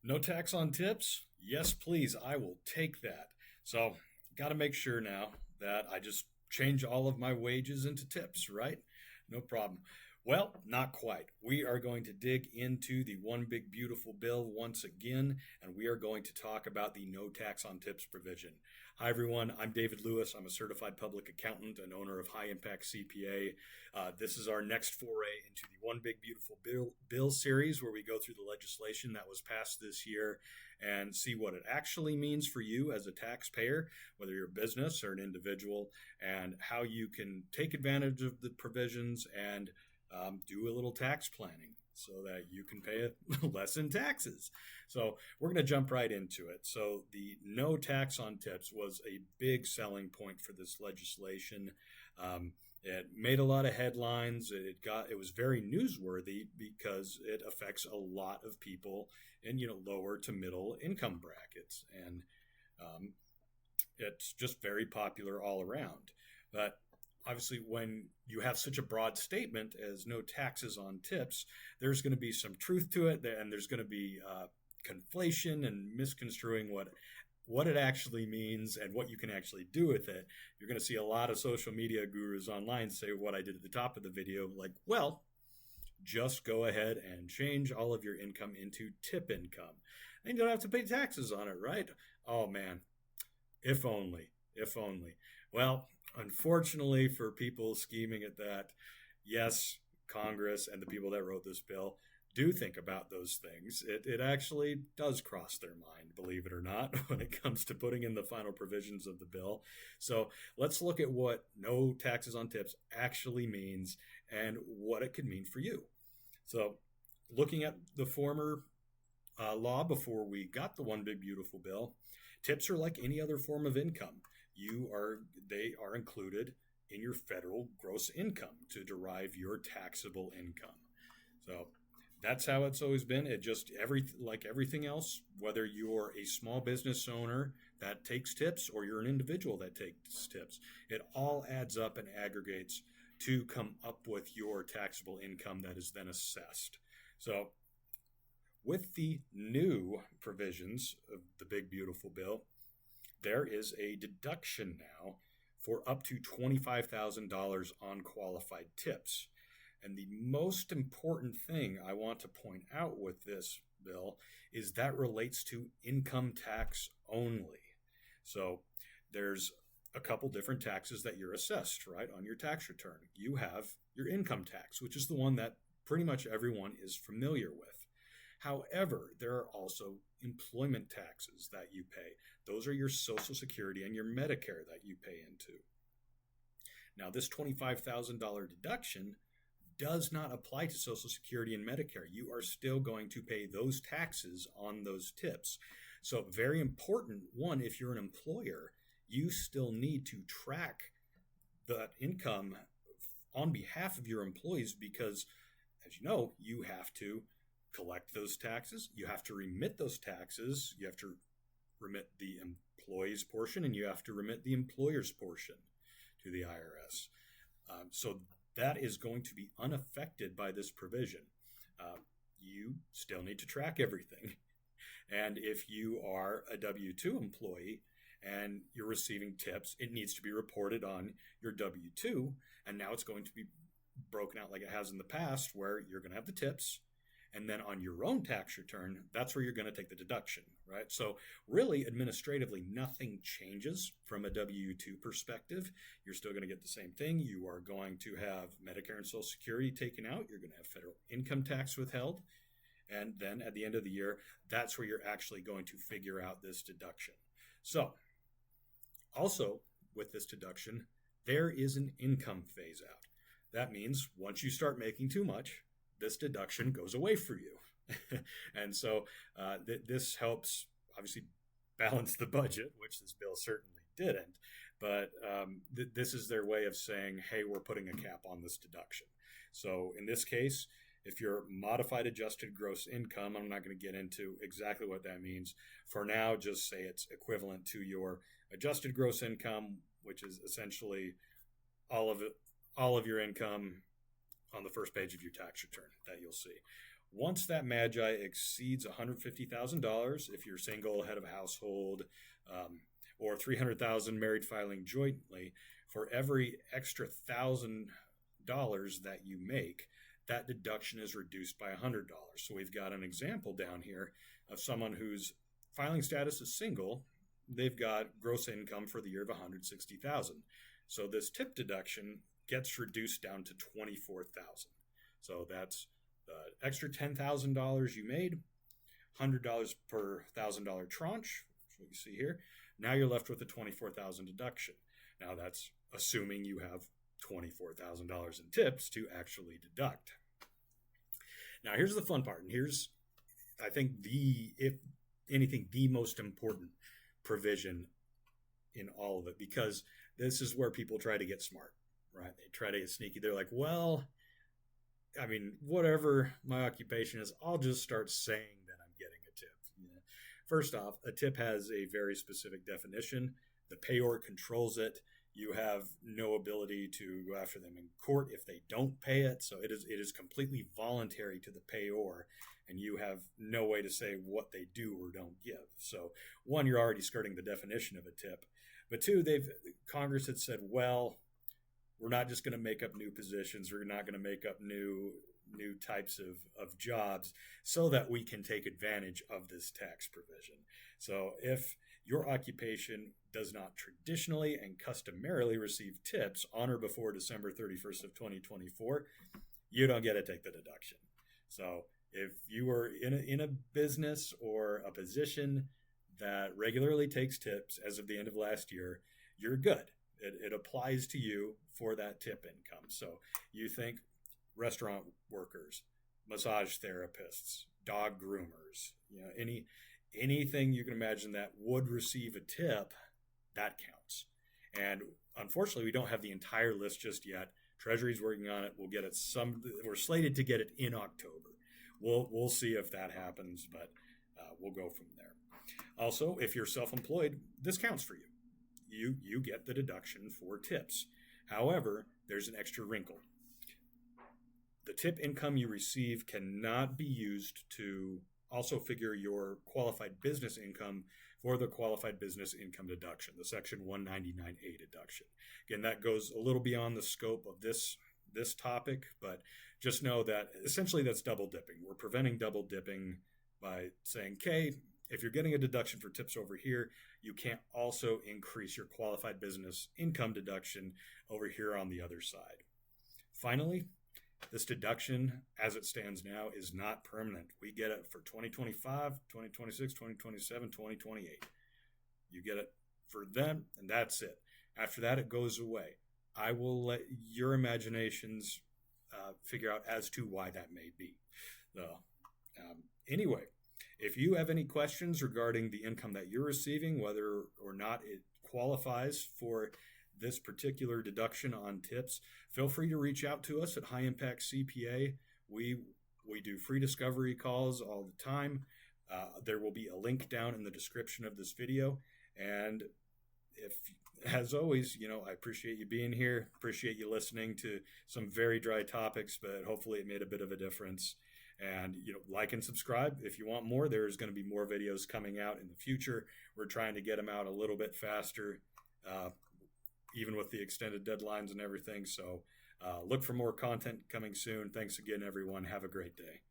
No tax on tips? Yes, please. I will take that. So, got to make sure now that I just change all of my wages into tips, right? No problem. Well, not quite. We are going to dig into the One Big Beautiful Bill once again, and we are going to talk about the no tax on tips provision. Hi, everyone. I'm David Lewis. I'm a certified public accountant and owner of High Impact CPA. This is our next foray into the One Big Beautiful Bill series, where we go through the legislation that was passed this year and see what it actually means for you as a taxpayer, whether you're a business or an individual, and how you can take advantage of the provisions and do a little tax planning so that you can pay less in taxes. So we're going to jump right into it. So the no tax on tips was a big selling point for this legislation. It made a lot of headlines. It was very newsworthy because it affects a lot of people in lower to middle income brackets, and it's just very popular all around. But obviously, when you have such a broad statement as no taxes on tips, there's going to be some truth to it, and there's going to be conflation and misconstruing what it actually means and what you can actually do with it. You're going to see a lot of social media gurus online say what I did at the top of the video, like, well, just go ahead and change all of your income into tip income. And you don't have to pay taxes on it, right? Oh, man, if only. If only. Well, unfortunately for people scheming at that, yes, Congress and the people that wrote this bill do think about those things. It actually does cross their mind, believe it or not, when it comes to putting in the final provisions of the bill. So let's look at what no taxes on tips actually means and what it could mean for you. So looking at the former law before we got the One Big Beautiful Bill, tips are like any other form of income. They are included in your federal gross income to derive your taxable income. So that's how it's always been. It just like everything else, whether you're a small business owner that takes tips or you're an individual that takes tips, it all adds up and aggregates to come up with your taxable income that is then assessed. So with the new provisions of the Big Beautiful Bill, there is a deduction now for up to $25,000 on qualified tips. And the most important thing I want to point out with this bill is that relates to income tax only. So there's a couple different taxes that you're assessed, right, on your tax return. You have your income tax, which is the one that pretty much everyone is familiar with. However, there are also employment taxes that you pay. Those are your Social Security and your Medicare that you pay into. Now, this $25,000 deduction does not apply to Social Security and Medicare. You are still going to pay those taxes on those tips. So very important, one, if you're an employer, you still need to track that income on behalf of your employees because, as you know, you have to collect those taxes. You have to remit those taxes. You have to remit the employee's portion, and you have to remit the employer's portion to the IRS. So that is going to be unaffected by this provision. You still need to track everything. And if you are a W-2 employee and you're receiving tips, it needs to be reported on your W-2. And now it's going to be broken out like it has in the past, where you're going to have the tips. And then on your own tax return, that's where you're going to take the deduction, right? So really, administratively, nothing changes from a W-2 perspective. You're still going to get the same thing. You are going to have Medicare and Social Security taken out. You're going to have federal income tax withheld. And then at the end of the year, that's where you're actually going to figure out this deduction. So also with this deduction, there is an income phase out. That means once you start making too much, this deduction goes away for you. And so this helps obviously balance the budget, which this bill certainly didn't. But this is their way of saying, hey, we're putting a cap on this deduction. So in this case, if you're modified adjusted gross income, I'm not going to get into exactly what that means. For now, just say it's equivalent to your adjusted gross income, which is essentially all of your income on the first page of your tax return that you'll see. Once that magi exceeds $150,000, if you're single, head of a household, or $300,000 married filing jointly, for every extra $1,000 that you make, that deduction is reduced by $100. So we've got an example down here of someone whose filing status is single. They've got gross income for the year of $160,000. So this tip deduction gets reduced down to $24,000. So that's the extra $10,000 you made, $100 per $1,000 tranche, which we see here. Now you're left with a $24,000 deduction. Now that's assuming you have $24,000 in tips to actually deduct. Now here's the fun part, and here's, I think, if anything, the most important provision in all of it, because this is where people try to get smart, right? They try to get sneaky. They're like, well, I mean, whatever my occupation is, I'll just start saying that I'm getting a tip. Yeah. First off, a tip has a very specific definition. The payor controls it. You have no ability to go after them in court if they don't pay it. So it is completely voluntary to the payor, and you have no way to say what they do or don't give. So one, you're already skirting the definition of a tip. But two, Congress had said, well, we're not just going to make up new positions. We're not going to make up new types of jobs so that we can take advantage of this tax provision. So if your occupation does not traditionally and customarily receive tips on or before December 31st of 2024, you don't get to take the deduction. So if you are in a business or a position that regularly takes tips as of the end of last year, you're good. It applies to you for that tip income. So you think restaurant workers, massage therapists, dog groomers, anything you can imagine that would receive a tip, that counts. And unfortunately, we don't have the entire list just yet. Treasury's working on it. We'll get it we're slated to get it in October. We'll see if that happens, but we'll go from there. Also, if you're self-employed, this counts for you. You get the deduction for tips. However, there's an extra wrinkle. The tip income you receive cannot be used to also figure your qualified business income for the qualified business income deduction, the Section 199A deduction. Again, that goes a little beyond the scope of this topic, but just know that essentially that's double dipping. We're preventing double dipping by saying, okay, if you're getting a deduction for tips over here, you can't also increase your qualified business income deduction over here on the other side. Finally, this deduction, as it stands now, is not permanent. We get it for 2025, 2026, 2027, 2028. You get it for them, and that's it. After that, it goes away. I will let your imaginations figure out as to why that may be. Anyway, if you have any questions regarding the income that you're receiving, whether or not it qualifies for this particular deduction on tips, feel free to reach out to us at High Impact CPA. We do free discovery calls all the time. There will be a link down in the description of this video. And as always, I appreciate you being here. Appreciate you listening to some very dry topics, but hopefully it made a bit of a difference. And, like and subscribe if you want more. There's going to be more videos coming out in the future. We're trying to get them out a little bit faster, even with the extended deadlines and everything. So look for more content coming soon. Thanks again, everyone. Have a great day.